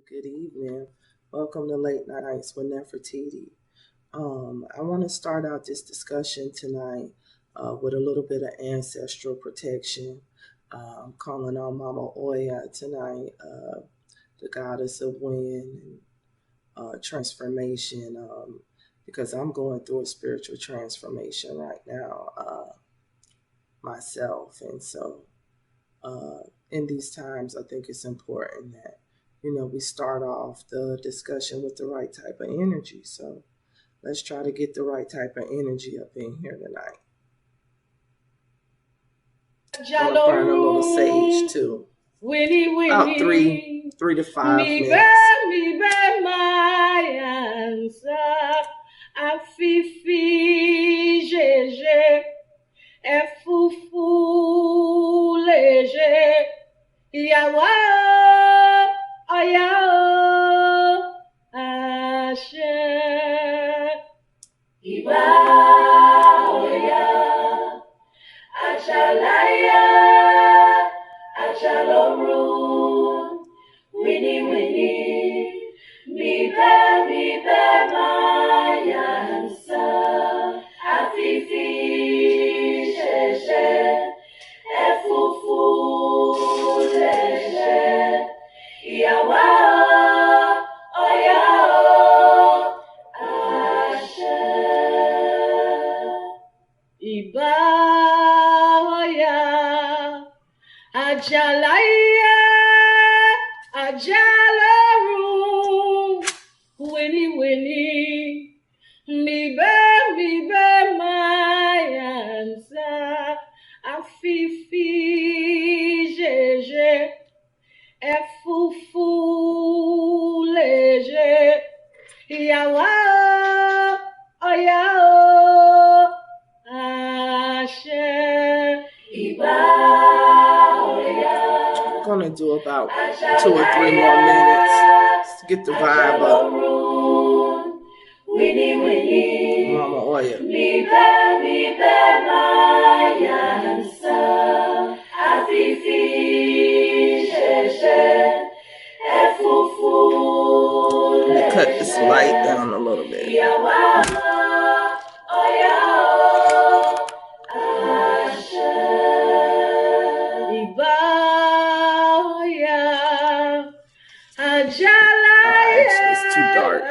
good evening. Welcome to Late Nights with Nefertiti. I want to start out this discussion tonight with a little bit of ancestral protection. I'm calling on Mama Oya tonight, the goddess of wind and transformation, because I'm going through a spiritual transformation right now myself. And so in these times, I think it's important that, we start off the discussion with the right type of energy. So let's try to get the right type of energy up in here tonight. I'm gonna burn a little sage too. About 3 to 5 minutes. I'm gonna do about 2 or 3 more minutes to get the vibe up. Mama Oya. Let me cut this light down a little bit. It's too dark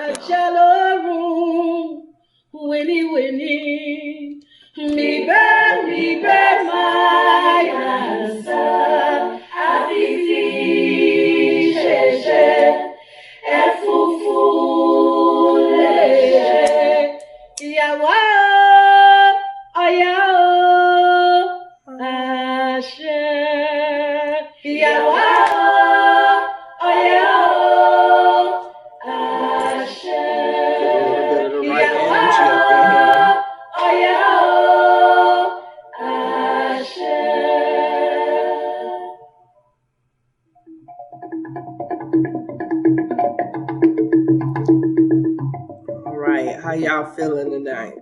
How y'all feeling tonight?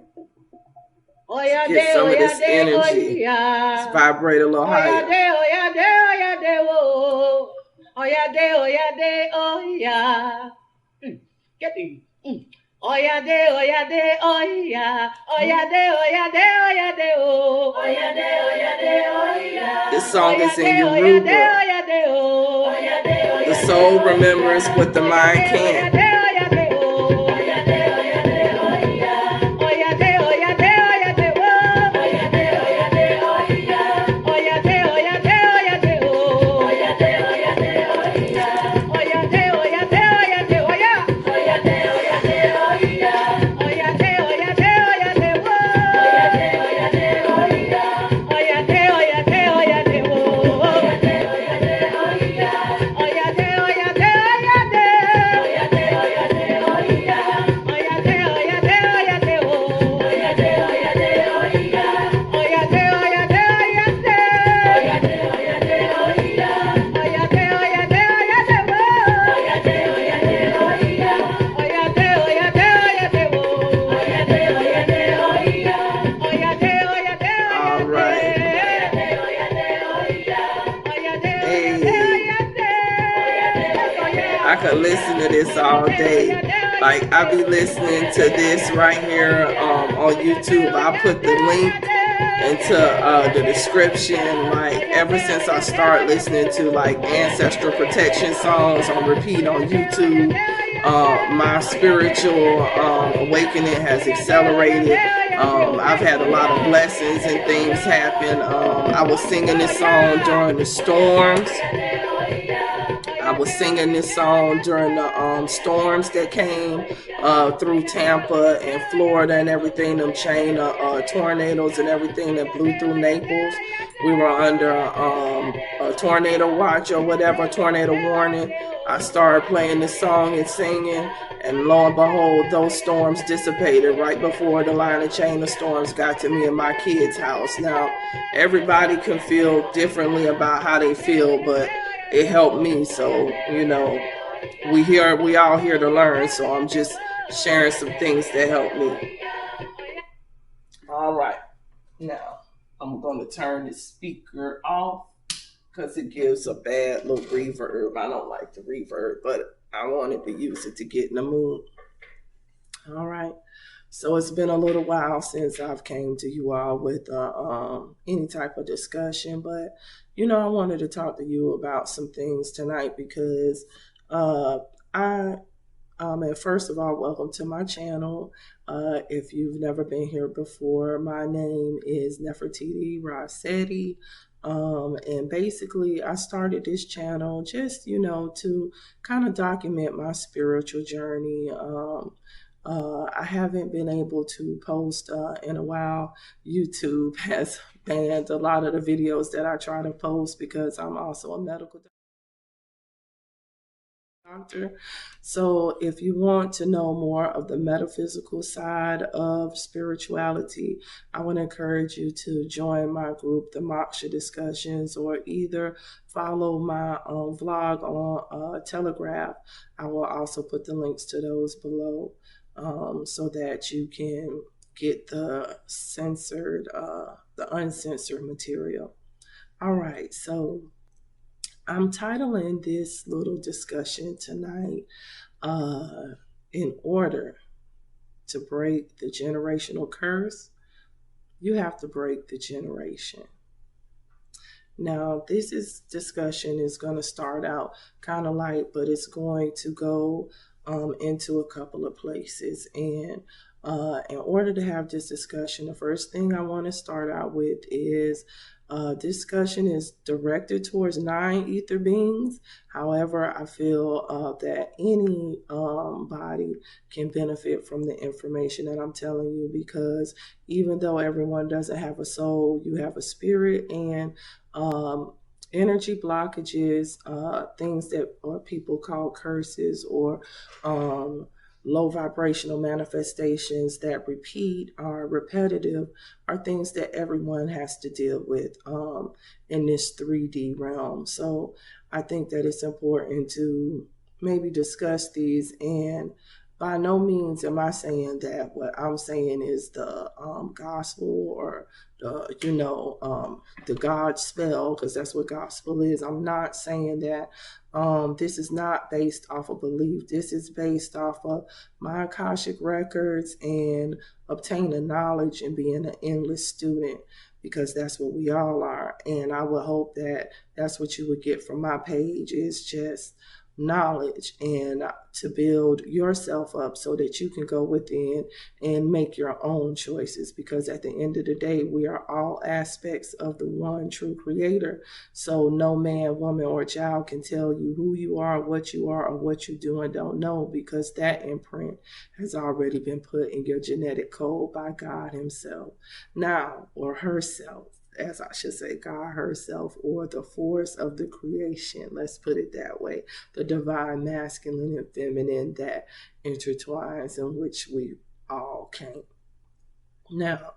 Get some of this energy. Let's vibrate a little higher. This song is in Yoruba. The soul remembers what the mind can't. I could listen to this all day. Like, I be listening to this right here on YouTube. I put the link into the description. Like, ever since I started listening to like ancestral protection songs on repeat on YouTube, my spiritual awakening has accelerated. I've had a lot of blessings and things happen. I was singing this song during the storms. I was singing this song during the storms that came through Tampa and Florida and everything, them chain tornadoes and everything that blew through Naples. We were under a tornado watch or whatever, tornado warning. I started playing this song and singing, and lo and behold, those storms dissipated right before the line of chain of storms got to me and my kids' house. Now, everybody can feel differently about how they feel, but it helped me. So, you know, we all here to learn. So I'm just sharing some things that helped me. All right. Now, I'm going to turn the speaker off because it gives a bad little reverb. I don't like the reverb, but I wanted to use it to get in the mood. All right. So it's been a little while since I've came to you all with any type of discussion, but you know, I wanted to talk to you about some things tonight because and first of all, welcome to my channel. If you've never been here before, my name is Nefertiti Rossetti. And basically I started this channel just, you know, to kind of document my spiritual journey. I haven't been able to post in a while. YouTube has banned a lot of the videos that I try to post because I'm also a medical doctor. So if you want to know more of the metaphysical side of spirituality, I would encourage you to join my group, the Moksha Discussions, or either follow my vlog on Telegraph. I will also put the links to those below so that you can get the uncensored material. All right, so I'm titling this little discussion tonight, in order to break the generational curse, you have to break the generation. Now, discussion is going to start out kind of light, but it's going to go into a couple of places. And in order to have this discussion, the first thing I want to start out with is discussion is directed towards 9 ether beings. However, I feel that any body can benefit from the information that I'm telling you, because even though everyone doesn't have a soul, you have a spirit, and energy blockages, things that people call curses, or low vibrational manifestations that repeat or repetitive, are things that everyone has to deal with in this 3D realm. So I think that it's important to maybe discuss these, and by no means am I saying that what I'm saying is the gospel, or the God spell, because that's what gospel is. I'm not saying that. This is not based off of belief. This is based off of my Akashic records and obtaining knowledge and being an endless student, because that's what we all are. And I would hope that that's what you would get from my page, is just knowledge, and to build yourself up so that you can go within and make your own choices, because at the end of the day, we are all aspects of the one true creator. So no man, woman, or child can tell you who you are, or what you do and don't know, because that imprint has already been put in your genetic code by God himself, now, or herself, as I should say, God herself, or the force of the creation. Let's put it that way. The divine masculine and feminine that intertwines, in which we all came. Now,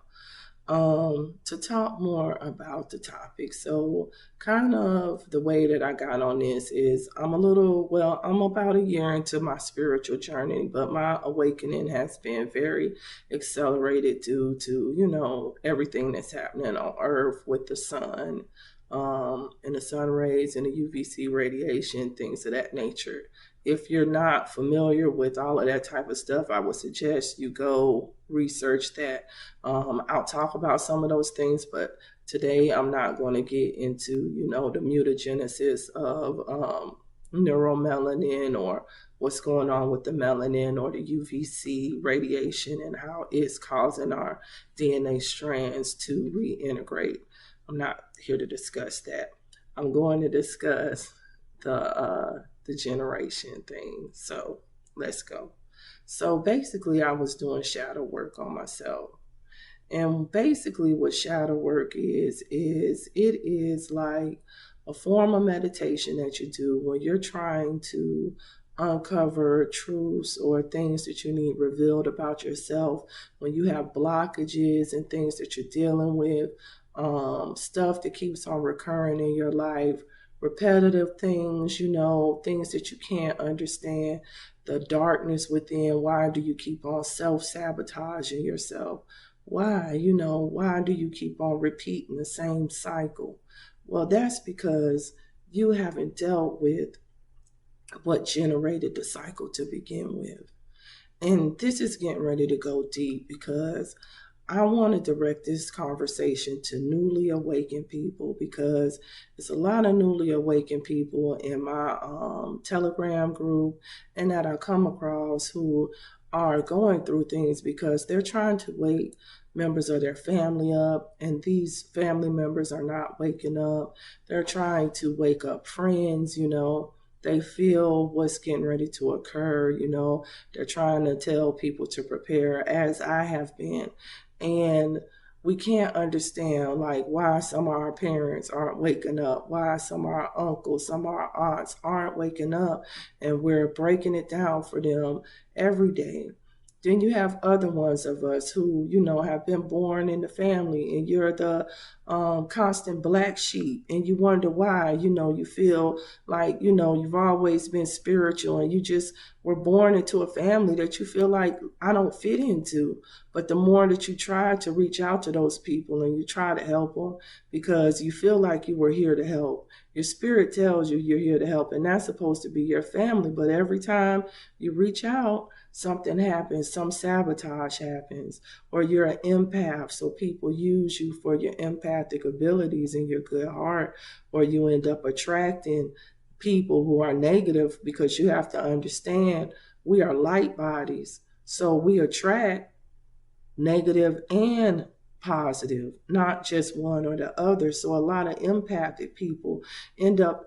to talk more about the topic. So kind of the way that I got on this is I'm about a year into my spiritual journey, but my awakening has been very accelerated due to, everything that's happening on Earth with the sun, and the sun rays and the UVC radiation, things of that nature. if you're not familiar with all of that type of stuff, I would suggest you go research that. I'll talk about some of those things, but today I'm not going to get into, the mutagenesis of neuromelanin, or what's going on with the melanin or the UVC radiation and how it's causing our DNA strands to reintegrate. I'm not here to discuss that. I'm going to discuss the generation thing. So let's go. So basically, I was doing shadow work on myself. And basically what shadow work is it is like a form of meditation that you do when you're trying to uncover truths or things that you need revealed about yourself, when you have blockages and things that you're dealing with, stuff that keeps on recurring in your life, repetitive things, things that you can't understand, the darkness within. Why do you keep on self-sabotaging yourself? Why do you keep on repeating the same cycle? Well, that's because you haven't dealt with what generated the cycle to begin with. And this is getting ready to go deep because I want to direct this conversation to newly awakened people, because there's a lot of newly awakened people in my Telegram group and that I come across who are going through things because they're trying to wake members of their family up, and these family members are not waking up. They're trying to wake up friends, They feel what's getting ready to occur, They're trying to tell people to prepare, as I have been. And we can't understand why some of our parents aren't waking up, why some of our uncles, some of our aunts aren't waking up, and we're breaking it down for them every day. Then you have other ones of us who, have been born in the family, and you're the constant black sheep, and you wonder why, you feel like, you've always been spiritual, and you just were born into a family that you feel like I don't fit into. But the more that you try to reach out to those people and you try to help them because you feel like you were here to help, your spirit tells you you're here to help, and that's supposed to be your family. But every time you reach out, something happens, some sabotage happens, or you're an empath, so people use you for your empathic abilities and your good heart, or you end up attracting people who are negative, because you have to understand we are light bodies, so we attract negative and positive, not just one or the other. So a lot of empathic people end up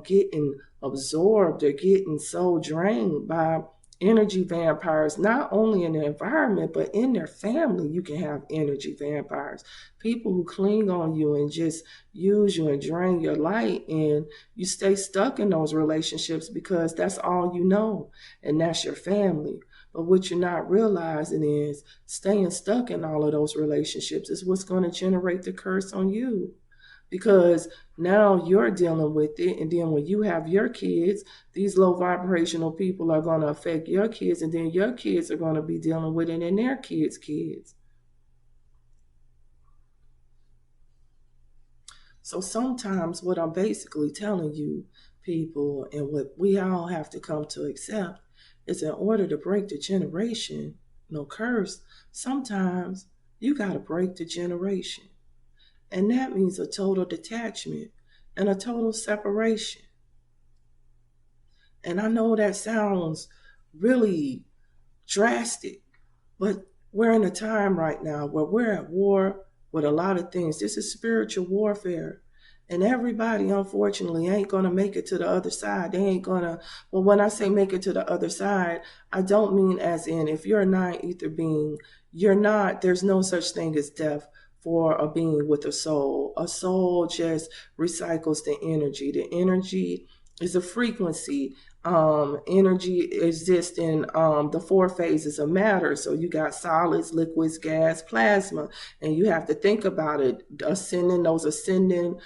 getting absorbed or getting so drained by energy vampires, not only in the environment, but in their family. You can have energy vampires, people who cling on you and just use you and drain your light, and you stay stuck in those relationships because that's all you know, and that's your family. But what you're not realizing is staying stuck in all of those relationships is what's going to generate the curse on you, because now you're dealing with it. And then when you have your kids, these low vibrational people are going to affect your kids, and then your kids are going to be dealing with it and their kids' kids. So sometimes what I'm basically telling you people, and what we all have to come to accept, is in order to break the generation, curse, sometimes you got to break the generation. And that means a total detachment and a total separation. And I know that sounds really drastic, but we're in a time right now where we're at war with a lot of things. This is spiritual warfare. And everybody, unfortunately, ain't going to make it to the other side. They ain't going to, well, when I say make it to the other side, I don't mean as in if you're a non-ether being, you're not, there's no such thing as death for a being with a soul. A soul just recycles the energy. The energy is a frequency. Energy exists in the four phases of matter. So you got solids, liquids, gas, plasma, and you have to think about it. Those ascending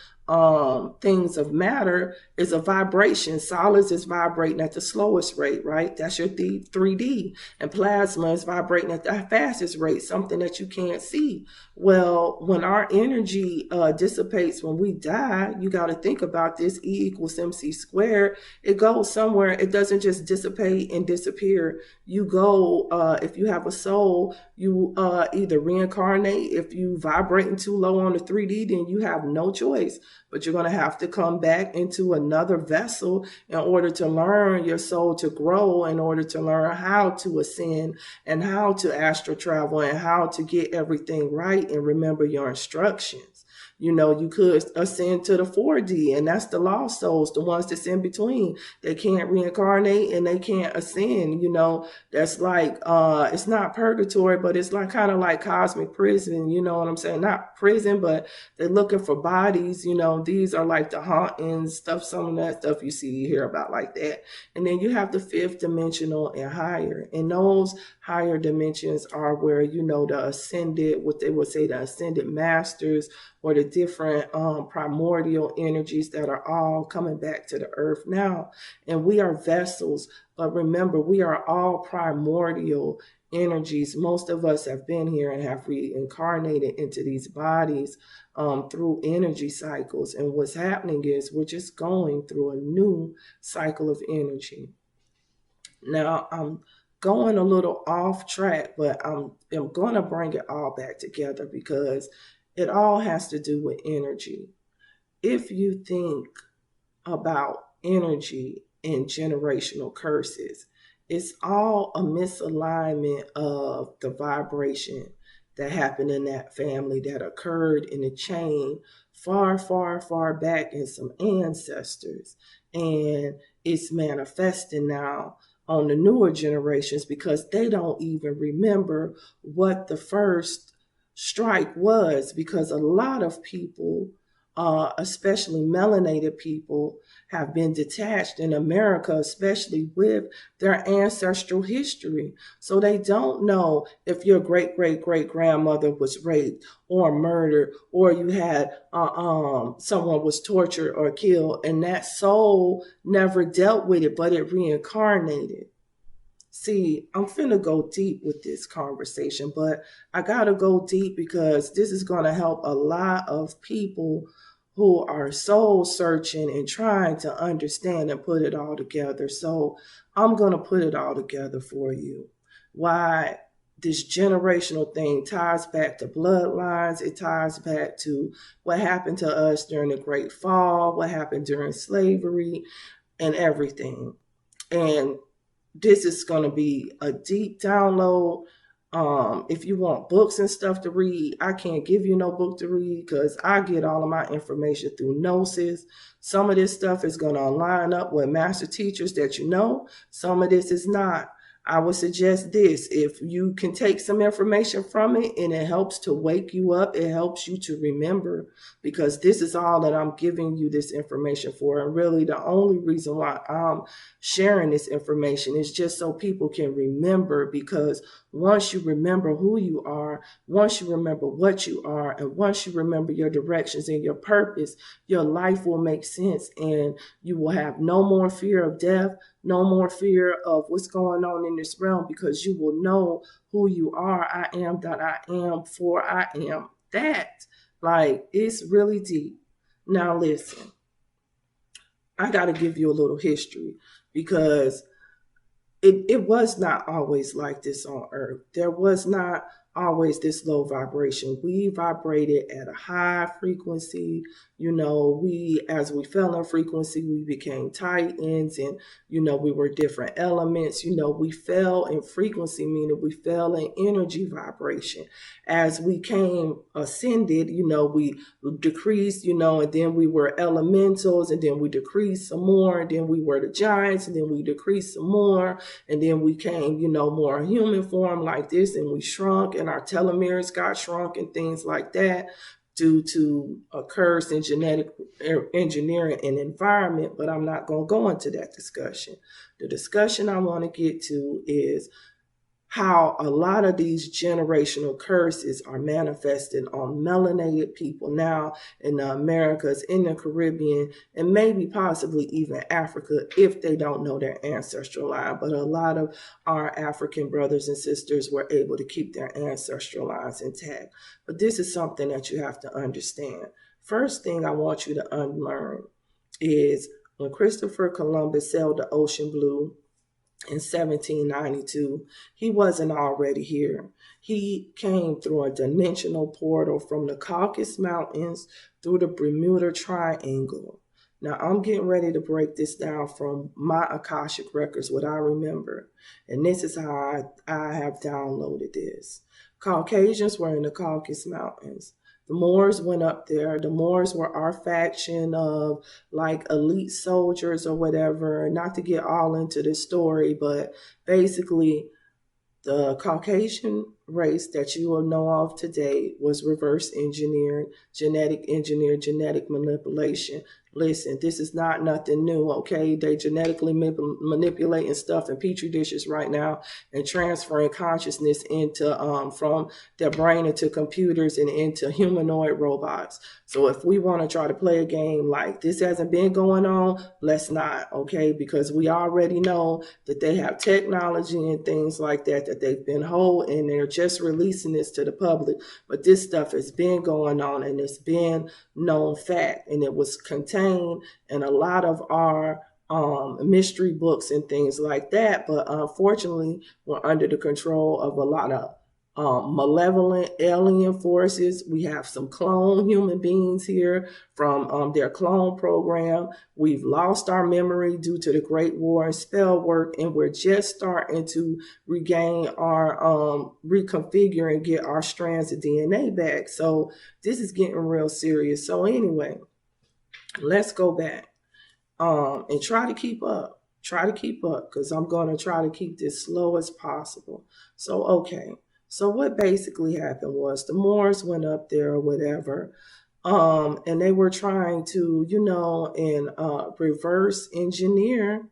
things of matter is a vibration. Solids is vibrating at the slowest rate, right? That's your 3D. And plasma is vibrating at the fastest rate, something that you can't see. Well, when our energy dissipates when we die, you got to think about this. E equals MC squared. It goes somewhere somewhere. It doesn't just dissipate and disappear. You go, if you have a soul, you either reincarnate. If you vibrating too low on the 3D, then you have no choice. But you're going to have to come back into another vessel in order to learn your soul to grow, in order to learn how to ascend and how to astral travel and how to get everything right and remember your instructions. You know, you could ascend to the 4D, and that's the lost souls, the ones that's in between. They can't reincarnate and they can't ascend. You know, that's like, it's not purgatory, but it's like kind of like cosmic prison. You know what I'm saying? Not prison, but they're looking for bodies. You know, these are like the hauntings, stuff, some of that stuff you see, you hear about like that. And then you have the 5th dimensional and higher. And those higher dimensions are where, you know, the ascended, what they would say, the ascended masters, or the different primordial energies that are all coming back to the earth now. And we are vessels, but remember, we are all primordial energies. Most of us have been here and have reincarnated into these bodies through energy cycles. And what's happening is we're just going through a new cycle of energy. Now, I'm going a little off track, but I'm going to bring it all back together because it all has to do with energy. If you think about energy and generational curses, it's all a misalignment of the vibration that happened in that family, that occurred in a chain far, far, far back in some ancestors. And it's manifesting now on the newer generations because they don't even remember what the first strike was, because a lot of people, especially melanated people, have been detached in America, especially with their ancestral history. So they don't know if your great great great grandmother was raped or murdered, or you had someone was tortured or killed, and that soul never dealt with it, but it reincarnated. See, I'm finna go deep with this conversation, but I gotta go deep because this is gonna help a lot of people who are soul searching and trying to understand and put it all together. So I'm gonna put it all together for you. Why this generational thing ties back to bloodlines, it ties back to what happened to us during the Great Fall, what happened during slavery, and everything. And this is going to be a deep download. If you want books and stuff to read, I can't give you no book to read because I get all of my information through Gnosis. Some of this stuff is going to line up with master teachers that you know. Some of this is not. I would suggest this. If you can take some information from it and it helps to wake you up, it helps you to remember, because this is all that I'm giving you this information for. And really the only reason why I'm sharing this information is just so people can remember, because once you remember who you are, once you remember what you are, and once you remember your directions and your purpose, your life will make sense and you will have no more fear of death, no more fear of what's going on in this realm, because you will know who you are. I am that I am, for I am that. Like, it's really deep. Now listen, I got to give you a little history, because it was not always like this on earth. There was not always this low vibration. We vibrated at a high frequency. You know, as we fell in frequency, we became titans, and, you know, we were different elements. You know, we fell in frequency, meaning we fell in energy vibration. As we came ascended, you know, we decreased, you know, and then we were elementals, and then we decreased some more, and then we were the giants, and then we decreased some more, and then we came, you know, more human form like this, and we shrunk, and our telomeres got shrunk and things like that, due to a curse in genetic engineering and environment. But I'm not going to go into that discussion. The discussion I want to get to is how a lot of these generational curses are manifested on melanated people now in the Americas, in the Caribbean, and maybe possibly even Africa, if they don't know their ancestral line. But a lot of our African brothers and sisters were able to keep their ancestral lines intact. But this is something that you have to understand. First thing I want you to unlearn is When Christopher Columbus sailed the ocean blue in 1792, he wasn't already here. He came through a dimensional portal from the Caucasus Mountains through the Bermuda Triangle. Now, I'm getting ready to break this down from my Akashic records, what I remember. And this is how I have downloaded this. Caucasians were in the Caucasus Mountains. The Moors went up there. The Moors were our faction of like elite soldiers or whatever. Not to get all into this story, but basically the Caucasian race that you will know of today was reverse engineered, genetic manipulation. Listen, this is not nothing new, okay? They genetically manipulating stuff in petri dishes right now and transferring consciousness into from their brain into computers and into humanoid robots. So if we want to try to play a game like this hasn't been going on, let's not, okay? Because we already know that they have technology and things like that they've been holding, and they're just releasing this to the public. But this stuff has been going on, and it's been known fact, and it was contained in a lot of our mystery books and things like that. But unfortunately, we're under the control of a lot of malevolent alien forces. We have some clone human beings here from their clone program. We've lost our memory due to the Great War and spell work, and we're just starting to regain our reconfigure and get our strands of DNA back. So this is getting real serious. So anyway, let's go back and try to keep up. Try to keep up, because I'm going to try to keep this slow as possible. So, okay. So what basically happened was the Moors went up there or whatever, and they were trying to, and reverse engineer,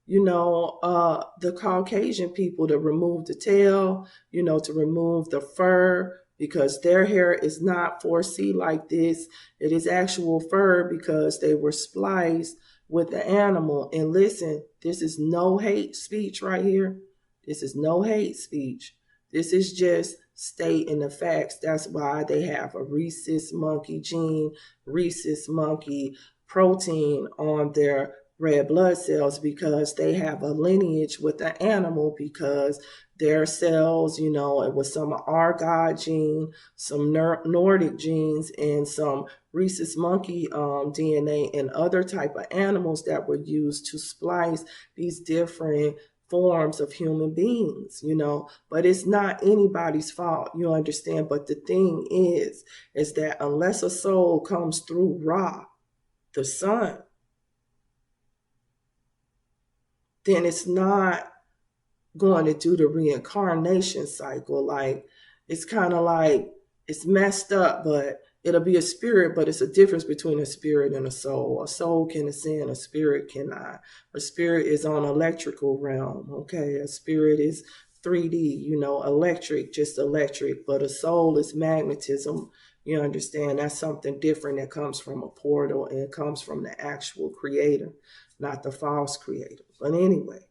the Caucasian people to remove the tail, to remove the fur, because their hair is not 4C like this. It is actual fur because they were spliced with the animal. And listen, this is no hate speech right here. This is no hate speech. This is just stating the facts. That's why they have a rhesus monkey gene, rhesus monkey protein on their red blood cells, because they have a lineage with the animal, because their cells, it was some Argod gene, some Nordic genes, and some rhesus monkey DNA and other type of animals that were used to splice these different forms of human beings, but it's not anybody's fault, you understand? But the thing is that unless a soul comes through Ra, the sun, then it's not going to do the reincarnation cycle. Like, it's kind of like, it's messed up, but it'll be a spirit, but it's a difference between a spirit and a soul. A soul can ascend, a spirit cannot. A spirit is on electrical realm, okay? A spirit is 3D, electric, just electric, but a soul is magnetism. You understand? That's something different that comes from a portal, and it comes from the actual creator, not the false creator. But anyway,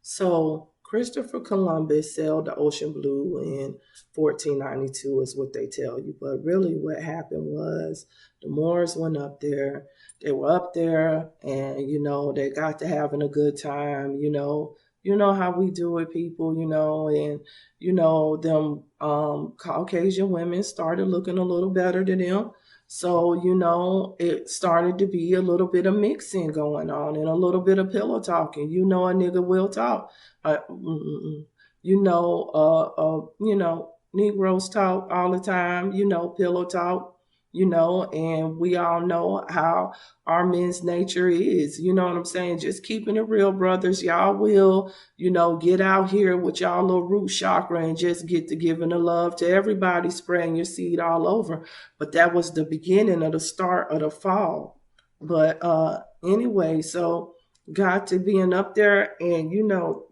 so Christopher Columbus sailed the ocean blue in 1492 is what they tell you. But really what happened was the Moors went up there. They were up there and, they got to having a good time, You know how we do it, people, and, them Caucasian women started looking a little better to them. So, it started to be a little bit of mixing going on and a little bit of pillow talking. A nigga will talk. Negroes talk all the time, pillow talk, and we all know how our men's nature is, you know what I'm saying? Just keeping it real, brothers. Y'all will, get out here with y'all little root chakra and just get to giving the love to everybody, spreading your seed all over. But that was the beginning of the start of the fall. But anyway, so got to being up there, and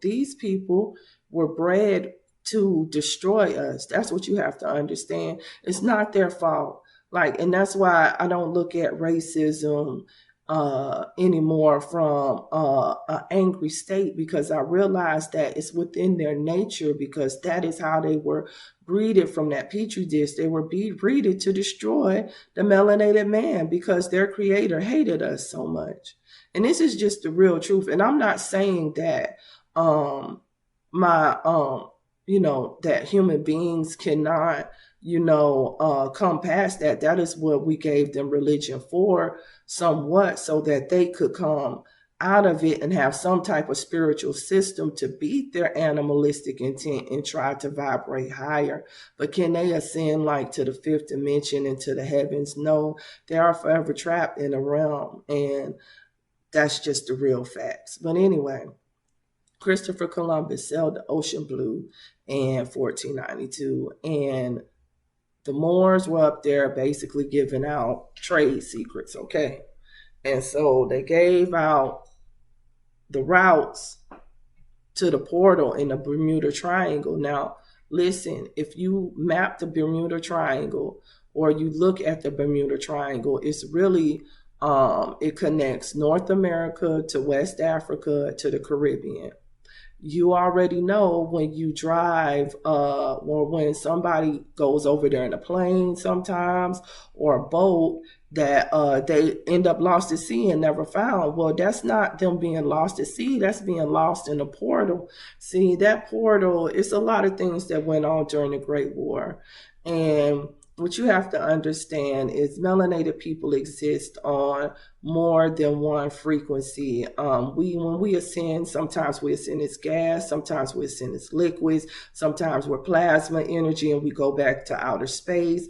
these people were bred to destroy us. That's what you have to understand. It's not their fault. And that's why I don't look at racism anymore from an angry state, because I realized that it's within their nature, because that is how they were breeded from that petri dish. They were breeded to destroy the melanated man because their creator hated us so much. And this is just the real truth. And I'm not saying that my that human beings cannot come past that. That is what we gave them religion for, somewhat, so that they could come out of it and have some type of spiritual system to beat their animalistic intent and try to vibrate higher. But can they ascend like to the fifth dimension and to the heavens? No, they are forever trapped in a realm, and that's just the real facts. But anyway, Christopher Columbus sailed the ocean blue in 1492, and the Moors were up there basically giving out trade secrets, okay? And so they gave out the routes to the portal in the Bermuda Triangle. Now, listen, if you map the Bermuda Triangle or you look at the Bermuda Triangle, it's really, it connects North America to West Africa to the Caribbean. You already know when you drive or when somebody goes over there in a plane sometimes or a boat that they end up lost at sea and never found. Well, that's not them being lost at sea. That's being lost in a portal. See, that portal, it's a lot of things that went on during the Great War. And what you have to understand is melanated people exist on more than one frequency. When we ascend, sometimes we ascend as gas, sometimes we ascend as liquids, sometimes we're plasma energy and we go back to outer space.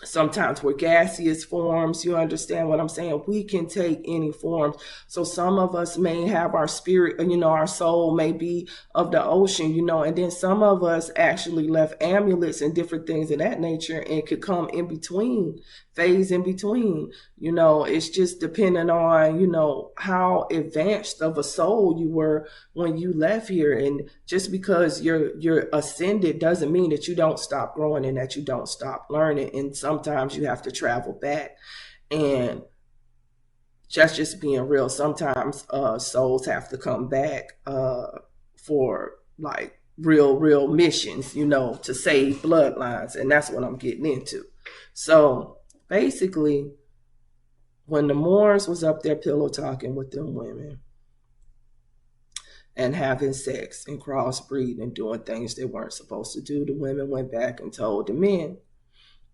Sometimes we're gaseous forms. You understand what I'm saying? We can take any form. So some of us may have our spirit, our soul may be of the ocean, and then some of us actually left amulets and different things of that nature and could come in between, phase in between. It's just depending on, how advanced of a soul you were when you left here. And just because you're ascended doesn't mean that you don't stop growing and that you don't stop learning. And sometimes you have to travel back. And just being real, sometimes souls have to come back for like real missions, to save bloodlines. And that's what I'm getting into. So basically, when the Moors was up there pillow talking with them women and having sex and crossbreeding and doing things they weren't supposed to do, the women went back and told the men.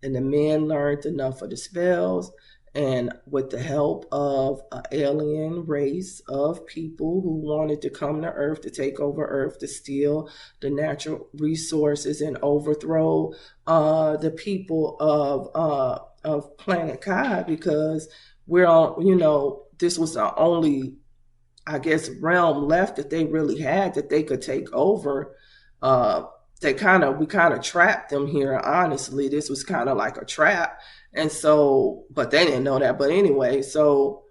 And the men learned enough of the spells, and with the help of an alien race of people who wanted to come to Earth to take over Earth, to steal the natural resources and overthrow the people of planet Kai, because we're on, this was the only, I guess, realm left that they really had that they could take over. We kind of trapped them here. Honestly, this was kind of like a trap. And so, but they didn't know that. But anyway, so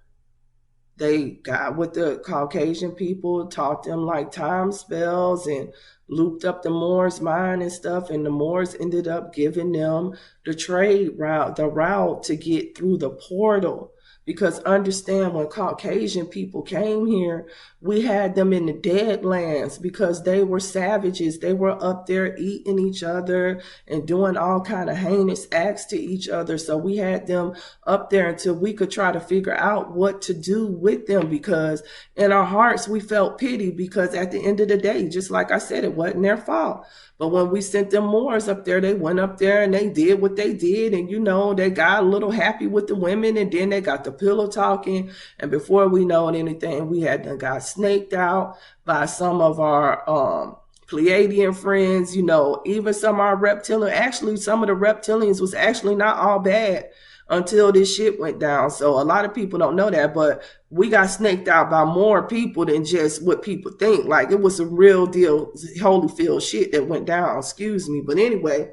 they got with the Caucasian people, taught them like time spells and looped up the Moors' mind and stuff. And the Moors ended up giving them the trade route, the route to get through the portal. Because understand, when Caucasian people came here, we had them in the dead lands because they were savages. They were up there eating each other and doing all kind of heinous acts to each other. So we had them up there until we could try to figure out what to do with them, because in our hearts, we felt pity, because at the end of the day, just like I said, it wasn't their fault. But when we sent them Moors up there, they went up there and they did what they did. And, they got a little happy with the women, and then they got the pillow talking. And before we know anything, we had done got snaked out by some of our Pleiadian friends, even some of our reptilian. Actually, some of the reptilians was actually not all bad until this shit went down. So a lot of people don't know that, but we got snaked out by more people than just what people think. Like, it was a real deal Holyfield shit that went down, excuse me. But anyway,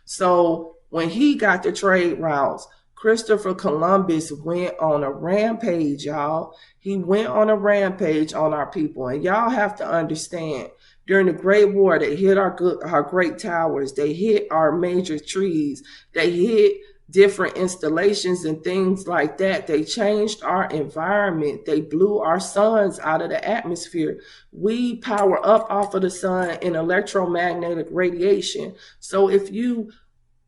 so when he got the trade routes, Christopher Columbus went on a rampage, y'all. He went on a rampage on our people. And y'all have to understand, during the Great War, they hit our great towers. They hit our major trees. They hit different installations and things like that. They changed our environment. They blew our suns out of the atmosphere. We power up off of the sun in electromagnetic radiation. So if you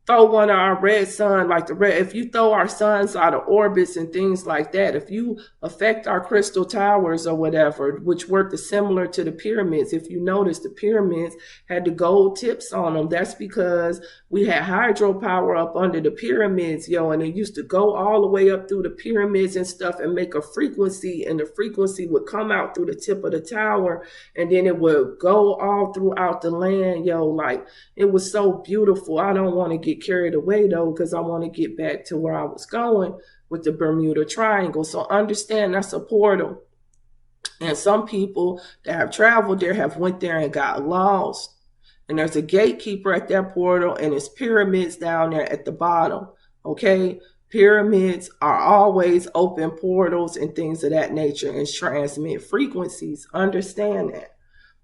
throw one of our red sun, like the red, if you throw our suns out of orbits and things like that, if you affect our crystal towers or whatever, which work similar to the pyramids, if you notice the pyramids had the gold tips on them, that's because we had hydropower up under the pyramids, and it used to go all the way up through the pyramids and stuff and make a frequency, and the frequency would come out through the tip of the tower, and then it would go all throughout the land, like it was so beautiful. I don't want to get carried away though, because I want to get back to where I was going with the Bermuda Triangle. So understand that's a portal. And some people that have traveled there have went there and got lost. And there's a gatekeeper at that portal, and it's pyramids down there at the bottom. Okay? Pyramids are always open portals and things of that nature and transmit frequencies. Understand that.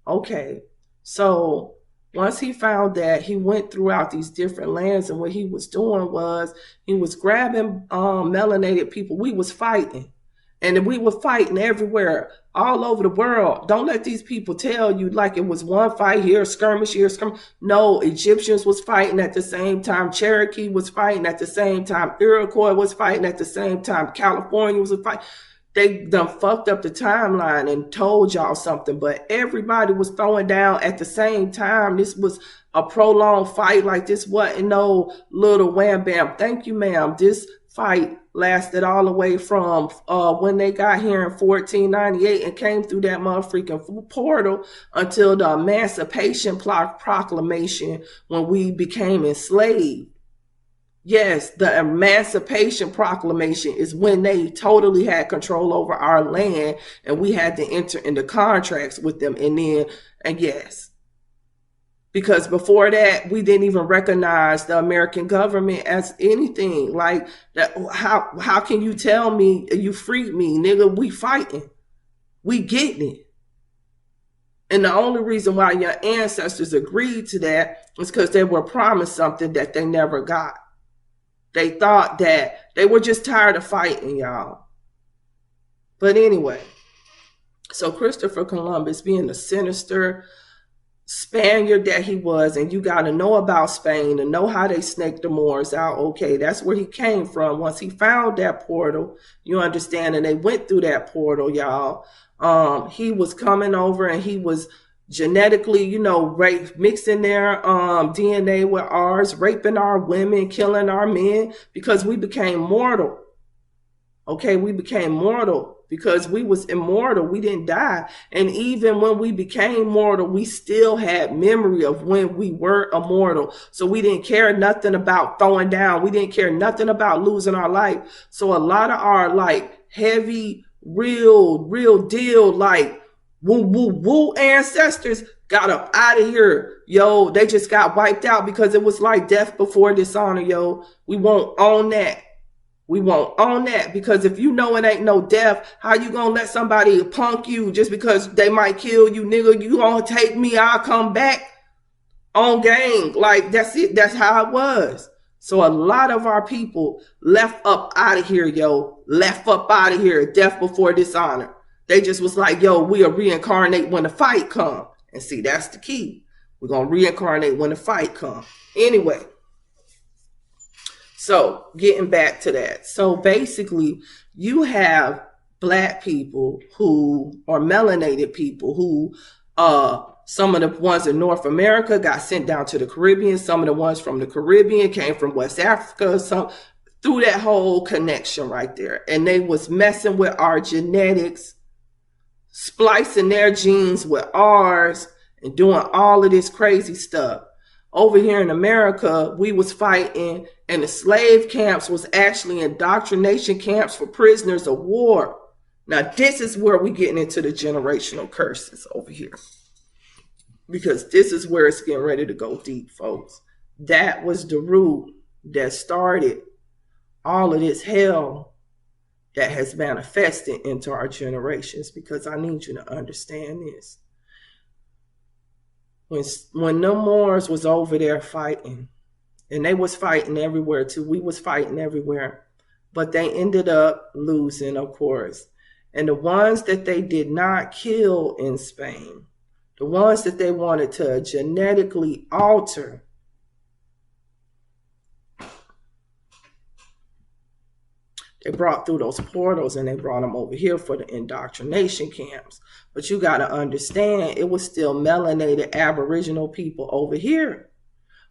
Okay. So once he found that, he went throughout these different lands, and what he was doing was he was grabbing melanated people. We was fighting, and we were fighting everywhere, all over the world. Don't let these people tell you like it was one fight here, skirmish here, skirmish. No, Egyptians was fighting at the same time. Cherokee was fighting at the same time. Iroquois was fighting at the same time. California was fighting. They done fucked up the timeline and told y'all something, but everybody was throwing down at the same time. This was a prolonged fight. Like, this wasn't no little wham bam. Thank you, ma'am. This fight lasted all the way from when they got here in 1498 and came through that motherfucking portal until the Emancipation Proclamation, when we became enslaved. Yes, the Emancipation Proclamation is when they totally had control over our land, and we had to enter into contracts with them. And yes, because before that, we didn't even recognize the American government as anything. Like that. How can you tell me you freed me, nigga? We fighting, we getting it. And the only reason why your ancestors agreed to that is because they were promised something that they never got. They thought that they were just tired of fighting, y'all. But anyway, so Christopher Columbus, being the sinister Spaniard that he was, and you got to know about Spain and know how they snaked the Moors out. Okay, that's where he came from. Once he found that portal, you understand, and they went through that portal, y'all. He was coming over, and he was genetically, mixing their DNA with ours, raping our women, killing our men, because we became mortal. Okay, we became mortal because we was immortal. We didn't die. And even when we became mortal, we still had memory of when we were immortal. So we didn't care nothing about throwing down. We didn't care nothing about losing our life. So a lot of our heavy, real deal, woo ancestors got up out of here, yo. They just got wiped out because it was like death before dishonor, yo. We won't own that. We won't own that, because if you know it ain't no death, how you gonna let somebody punk you just because they might kill you, nigga? You gonna take me, I'll come back on gang. Like, that's it. That's how it was. So a lot of our people left up out of here, yo. Left up out of here. Death before dishonor. They just was like, yo, we'll reincarnate when the fight come. And see, that's the key. We're going to reincarnate when the fight come. Anyway, so getting back to that. So basically, you have Black people who are melanated people who, some of the ones in North America got sent down to the Caribbean. Some of the ones from the Caribbean came from West Africa. Some through that whole connection right there. And they was messing with our genetics, splicing their genes with ours, and doing all of this crazy stuff. Over here in America, we was fighting, and the slave camps was actually indoctrination camps for prisoners of war. Now, this is where we getting into the generational curses over here, because this is where it's getting ready to go deep, folks. That was the root that started all of this hell that has manifested into our generations, because I need you to understand this. When the Moors was over there fighting, And they was fighting everywhere too. We was fighting everywhere. But they ended up losing, of course. And the ones that they did not kill in Spain, the ones that they wanted to genetically alter, they brought through those portals and they brought them over here for the indoctrination camps. But you got to understand, it was still melanated Aboriginal people over here.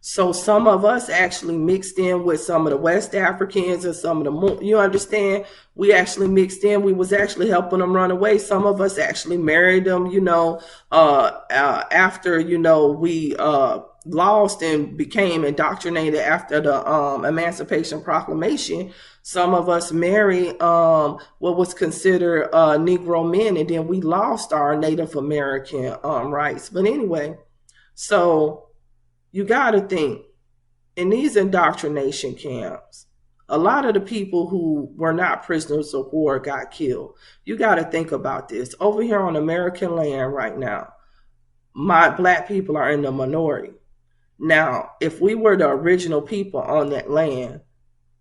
So some of us actually mixed in with some of the West Africans and some of the, you understand, we actually mixed in. We was actually helping them run away. Some of us actually married them, after, we lost and became indoctrinated after the Emancipation Proclamation. Some of us married what was considered Negro men, and then we lost our Native American rights. But anyway, so you got to think, in these indoctrination camps, a lot of the people who were not prisoners of war got killed. You got to think about this. Over here on American land right now, my Black people are in the minority. Now, if we were the original people on that land,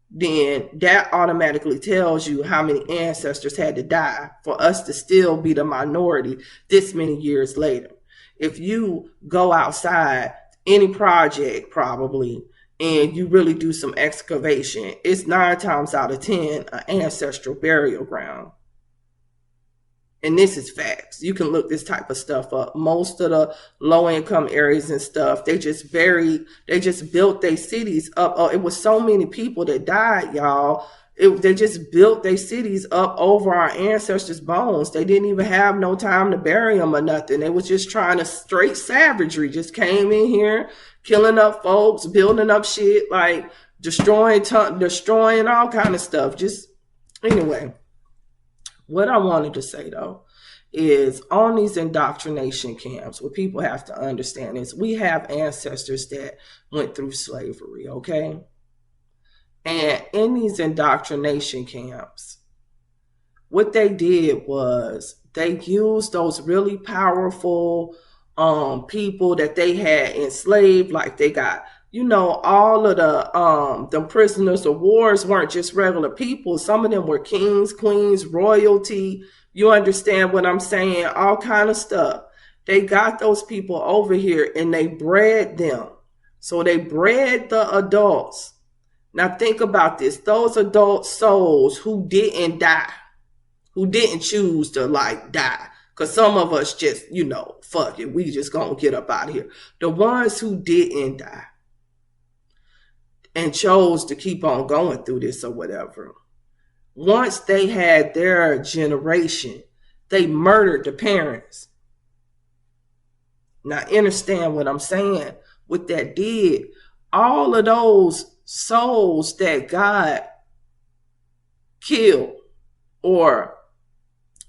then that automatically tells you how many ancestors had to die for us to still be the minority this many years later. If you go outside any project probably, and you really do some excavation, it's 9 times out of 10 an ancestral burial ground. And this is facts. You can look this type of stuff up. Most of the low-income areas and stuff, they just built their cities up. Oh, it was so many people that died, y'all. They just built their cities up over our ancestors' bones. They didn't even have no time to bury them or nothing. They was just trying to straight savagery. Just came in here, killing up folks, building up shit, like destroying all kind of stuff. Just anyway, what I wanted to say though is on these indoctrination camps, what people have to understand is we have ancestors that went through slavery, okay? And in these indoctrination camps, what they did was they used those really powerful people that they had enslaved, like they got, all of the prisoners of wars weren't just regular people. Some of them were kings, queens, royalty. You understand what I'm saying? All kind of stuff. They got those people over here and they bred them. So they bred the adults. Now think about this. Those adult souls who didn't die, who didn't choose to die. Because some of us just, fuck it. We just gonna get up out of here. The ones who didn't die and chose to keep on going through this or whatever, once they had their generation, they murdered the parents. Now understand what I'm saying. What that did, all of those souls that God killed or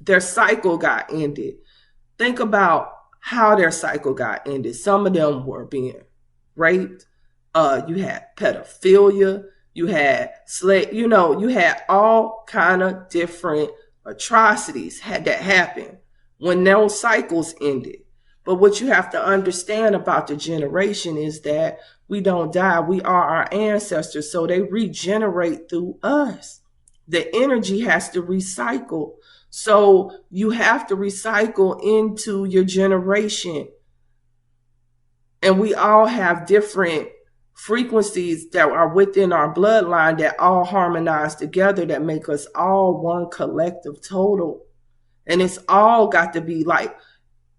their cycle got ended. Think about how their cycle got ended. Some of them were being raped. You had pedophilia. You had you had all kind of different atrocities that happened when those cycles ended. But what you have to understand about the generation is that we don't die. We are our ancestors. So they regenerate through us. The energy has to recycle. So you have to recycle into your generation. And we all have different frequencies that are within our bloodline that all harmonize together, that make us all one collective total. And it's all got to be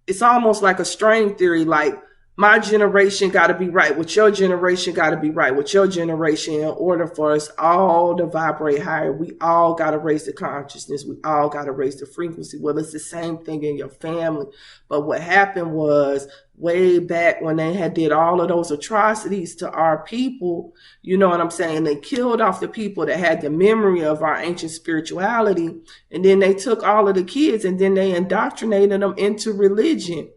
it's almost like a string theory. Like my generation got to be right with your generation, got to be right with your generation in order for us all to vibrate higher. We all got to raise the consciousness. We all got to raise the frequency. Well, it's the same thing in your family. But what happened was way back when they had did all of those atrocities to our people, you know what I'm saying? They killed off the people that had the memory of our ancient spirituality. And then they took all of the kids and then they indoctrinated them into religion.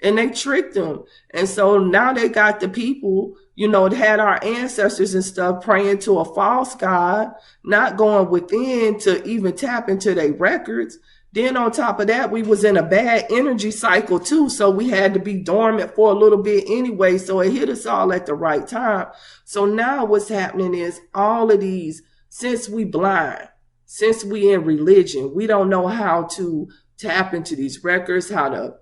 And they tricked them. And so now they got the people, that had our ancestors and stuff praying to a false God, not going within to even tap into their records. Then on top of that, we was in a bad energy cycle too. So we had to be dormant for a little bit anyway. So it hit us all at the right time. So now what's happening is all of these, since we blind, since we in religion, we don't know how to tap into these records, how to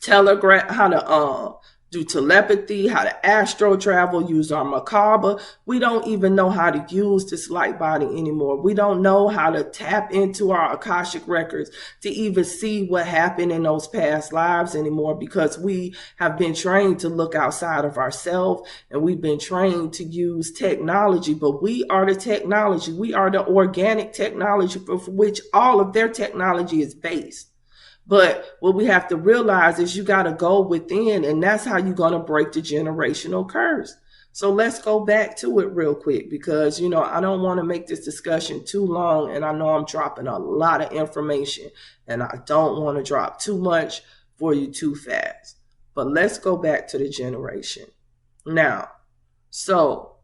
telegraph, how to do telepathy, how to astro travel, use our macabre. We don't even know how to use this light body anymore. We don't know how to tap into our Akashic records to even see what happened in those past lives anymore, because we have been trained to look outside of ourselves, and we've been trained to use technology. But we are the technology. We are the organic technology for which all of their technology is based. But what we have to realize is you got to go within, and that's how you're going to break the generational curse. So let's go back to it real quick, because, I don't want to make this discussion too long, and I know I'm dropping a lot of information, and I don't want to drop too much for you too fast. But let's go back to the generation. Now, so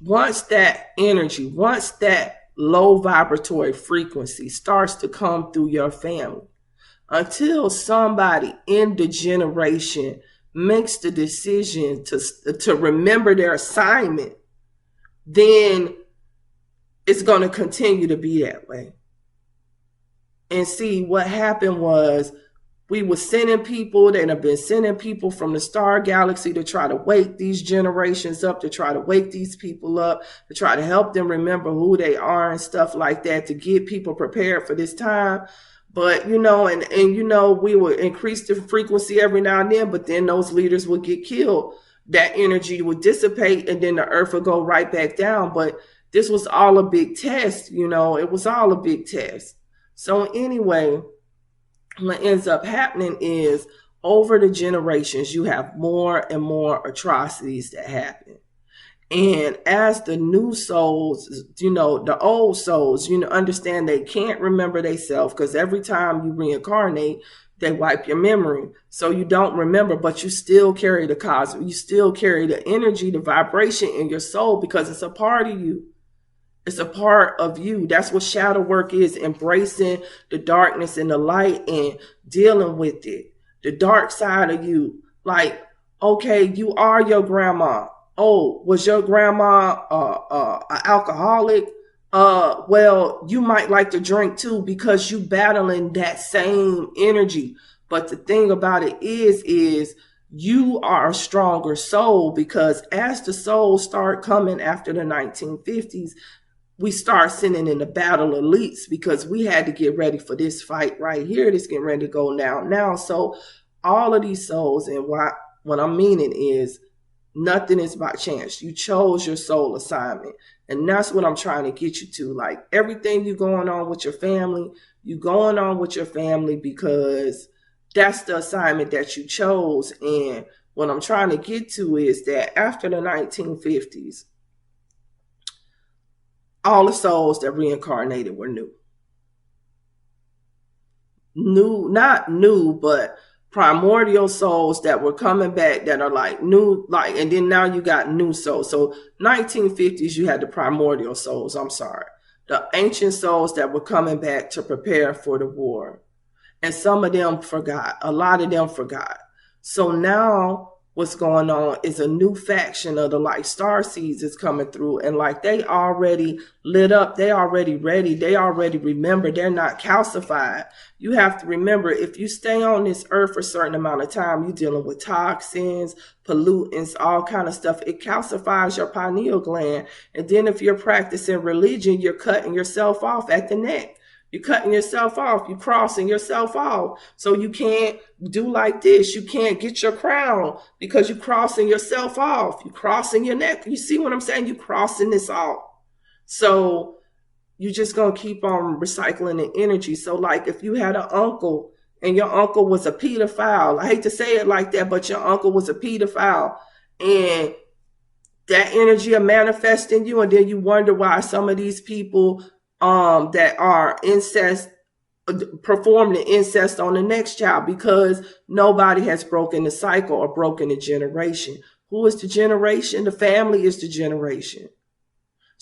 once that energy, once that low vibratory frequency starts to come through your family, until somebody in the generation makes the decision to remember their assignment, then it's going to continue to be that way. And see, what happened was we were sending people, that have been sending people from the star galaxy to try to wake these generations up, to try to wake these people up, to try to help them remember who they are and stuff like that, to get people prepared for this time. But, we would increase the frequency every now and then, but then those leaders would get killed. That energy would dissipate, and then the earth would go right back down. But this was all a big test, it was all a big test. So anyway, what ends up happening is over the generations, you have more and more atrocities that happen. And as the new souls, the old souls, understand they can't remember themselves, because every time you reincarnate, they wipe your memory. So you don't remember, but you still carry the cosmic, you still carry the energy, the vibration in your soul, because it's a part of you. It's a part of you. That's what shadow work is, embracing the darkness and the light and dealing with it. The dark side of you. Like, okay, you are your grandma. Oh, was your grandma an alcoholic? Well, you might like to drink too, because you battling that same energy. But the thing about it is you are a stronger soul, because as the souls start coming after the 1950s, we start sending in the battle elites, because we had to get ready for this fight right here. This getting ready to go down now. So all of these souls, and what I'm meaning is, nothing is by chance. You chose your soul assignment. And that's what I'm trying to get you to. Like, everything you going on with your family, you going on with your family because that's the assignment that you chose. And what I'm trying to get to is that after the 1950s, all the souls that reincarnated were new. Not new, but primordial souls that were coming back that are like new, like, and then now you got new souls. So 1950s, you had the primordial souls, the ancient souls that were coming back to prepare for the war. And some of them forgot, a lot of them forgot. So now what's going on is a new faction of the like star seeds is coming through, and like they already lit up, they already ready, they already remember, they're not calcified. You have to remember, if you stay on this earth for a certain amount of time, you're dealing with toxins, pollutants, all kind of stuff. It calcifies your pineal gland. And then if you're practicing religion, you're cutting yourself off at the neck. You're cutting yourself off. You're crossing yourself off. So you can't do like this. You can't get your crown because you're crossing yourself off. You're crossing your neck. You see what I'm saying? You're crossing this off. So you're just going to keep on recycling the energy. So like if you had an uncle and your uncle was a pedophile, I hate to say it like that, but your uncle was a pedophile, and that energy will manifest in you, and then you wonder why some of these people that are incest, perform the incest on the next child, because nobody has broken the cycle or broken the generation. Who is the generation? The family is the generation.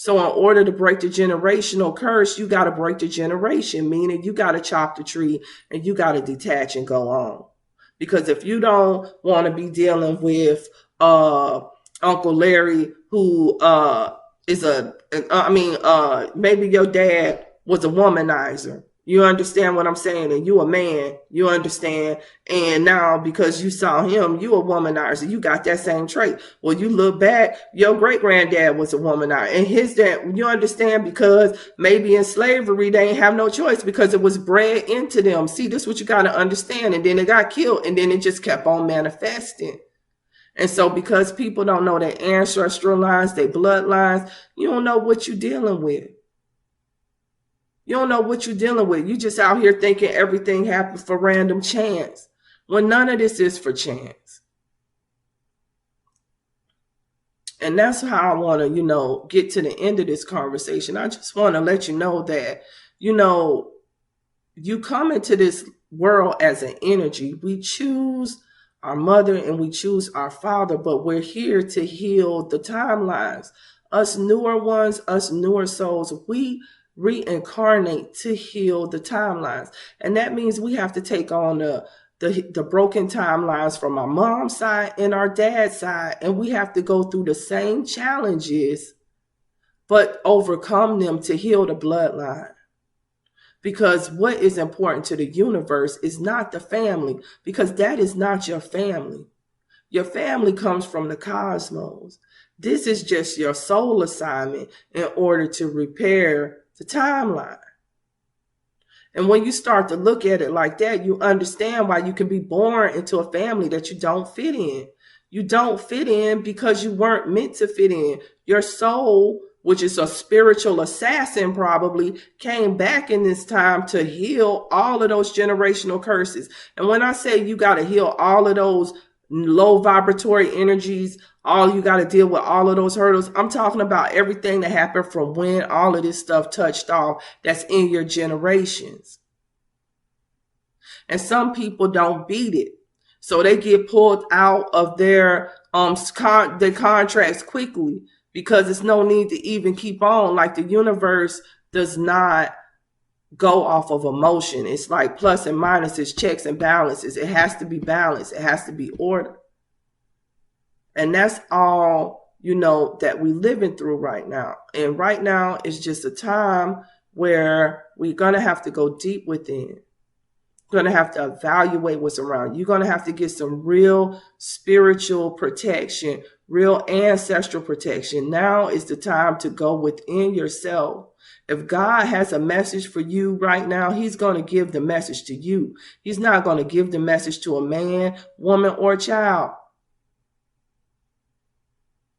So in order to break the generational curse, you got to break the generation, meaning you got to chop the tree and you got to detach and go on. Because if you don't want to be dealing with Uncle Larry, who is maybe your dad was a womanizer. You understand what I'm saying? And you a man, you understand. And now because you saw him, you a womanizer. You got that same trait. Well, you look back, your great granddad was a womanizer. And his dad, you understand, because maybe in slavery, they ain't have no choice because it was bred into them. See, this is what you got to understand. And then it got killed and then it just kept on manifesting. And so because people don't know their ancestral lines, their bloodlines, you don't know what you're dealing with. You don't know what you're dealing with. You just out here thinking everything happens for random chance, when none of this is for chance. And that's how I want to, get to the end of this conversation. I just want to let you know that, you come into this world as an energy. We choose our mother and we choose our father, but we're here to heal the timelines. Us newer ones, us newer souls, we reincarnate to heal the timelines. And that means we have to take on the broken timelines from our mom's side and our dad's side. And we have to go through the same challenges, but overcome them to heal the bloodline. Because what is important to the universe is not the family, because that is not your family. Your family comes from the cosmos. This is just your soul assignment in order to repair the timeline. And when you start to look at it like that, you understand why you can be born into a family that you don't fit in. You don't fit in because you weren't meant to fit in. Your soul, which is a spiritual assassin, probably came back in this time to heal all of those generational curses. And when I say you got to heal all of those low vibratory energies, all you got to deal with all of those hurdles, I'm talking about everything that happened from when all of this stuff touched off that's in your generations. And some people don't beat it. So they get pulled out of their contracts quickly, because there's no need to even keep on. Like, the universe does not go off of emotion. It's like plus and minuses, checks and balances. It has to be balanced. It has to be order. And that's all, that we're living through right now. And right now is just a time where we're going to have to go deep within. You're going to have to evaluate what's around. You're going to have to get some real spiritual protection, real ancestral protection. Now is the time to go within yourself. If God has a message for you right now, he's going to give the message to you. He's not going to give the message to a man, woman, or child.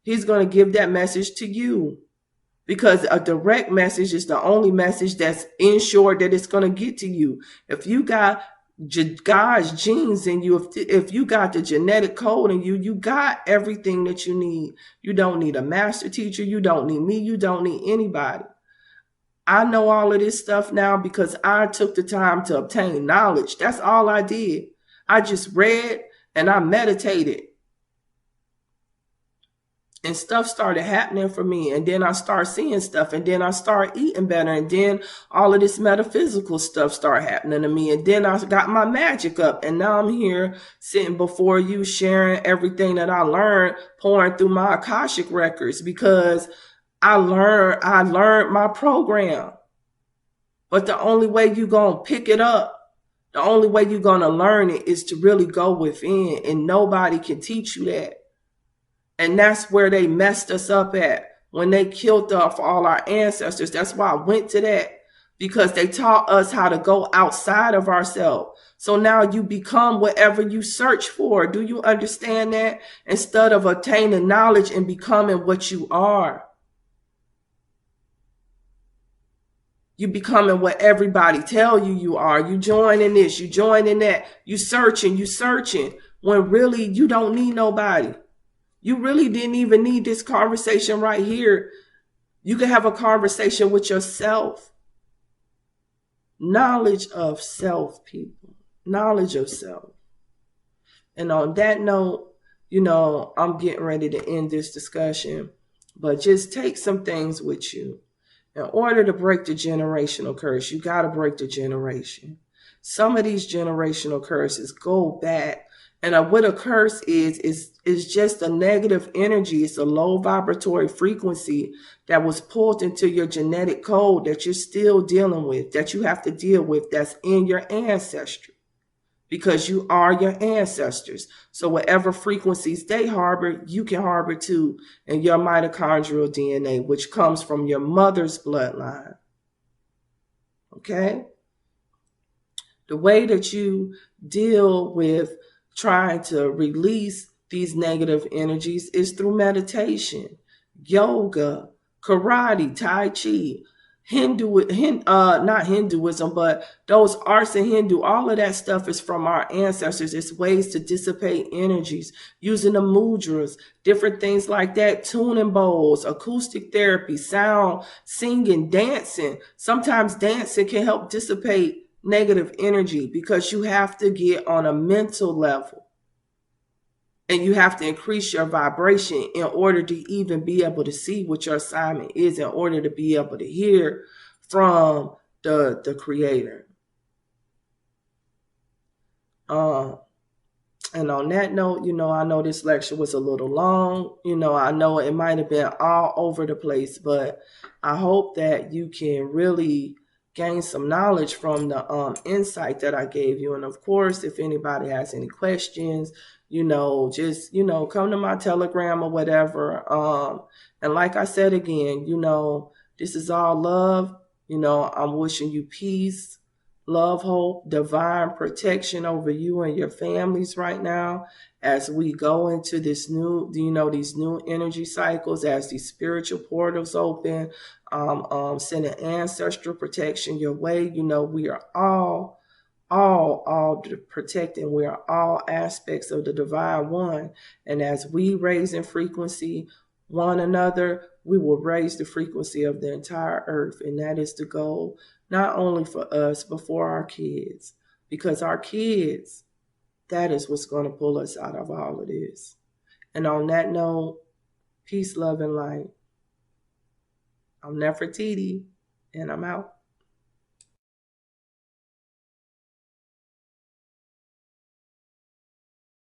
He's going to give that message to you, because a direct message is the only message that's ensured that it's going to get to you. If you got God's genes in you, if you got the genetic code in you, you got everything that you need. You don't need a master teacher. You don't need me. You don't need anybody. I know all of this stuff now because I took the time to obtain knowledge. That's all I did. I just read and I meditated. And stuff started happening for me. And then I start seeing stuff. And then I start eating better. And then all of this metaphysical stuff started happening to me. And then I got my magic up. And now I'm here sitting before you, sharing everything that I learned, pouring through my Akashic records, because I learned my program. But the only way you're going to pick it up, the only way you're going to learn it is to really go within. And nobody can teach you that. And that's where they messed us up at, when they killed off all our ancestors. That's why I went to that, because they taught us how to go outside of ourselves. So now you become whatever you search for. Do you understand that? Instead of attaining knowledge and becoming what you are. You becoming what everybody tell you are. You joining this, you joining that. You searching, when really you don't need nobody. You really didn't even need this conversation right here. You can have a conversation with yourself. Knowledge of self, people. Knowledge of self. And on that note, I'm getting ready to end this discussion. But just take some things with you. In order to break the generational curse, you got to break the generation. Some of these generational curses go back. And what a curse is just a negative energy. It's a low vibratory frequency that was pulled into your genetic code that you're still dealing with, that you have to deal with, that's in your ancestry, because you are your ancestors. So whatever frequencies they harbor, you can harbor too in your mitochondrial DNA, which comes from your mother's bloodline. Okay? The way that you deal with trying to release these negative energies is through meditation, yoga, karate, tai chi, not Hinduism, but those arts in Hindu. All of that stuff is from our ancestors. It's ways to dissipate energies using the mudras, different things like that, tuning bowls, acoustic therapy, sound, singing, dancing. Sometimes dancing can help dissipate negative energy because you have to get on a mental level. And you have to increase your vibration in order to even be able to see what your assignment is, in order to be able to hear from the creator. And on that note, I know this lecture was a little long. I know it might have been all over the place, but I hope that you can really gain some knowledge from the insight that I gave you. And of course, if anybody has any questions, just, come to my Telegram or whatever. And like I said again, this is all love. I'm wishing you peace, love, hope, divine protection over you and your families right now as we go into this new, these new energy cycles, as these spiritual portals open, sending ancestral protection your way. We are all protecting. We are all aspects of the divine one. And as we raise in frequency one another, we will raise the frequency of the entire earth. And that is the goal, not only for us, but for our kids. Because our kids, that is what's going to pull us out of all of this. And on that note, peace, love, and light. I'm Nefertiti, and I'm out.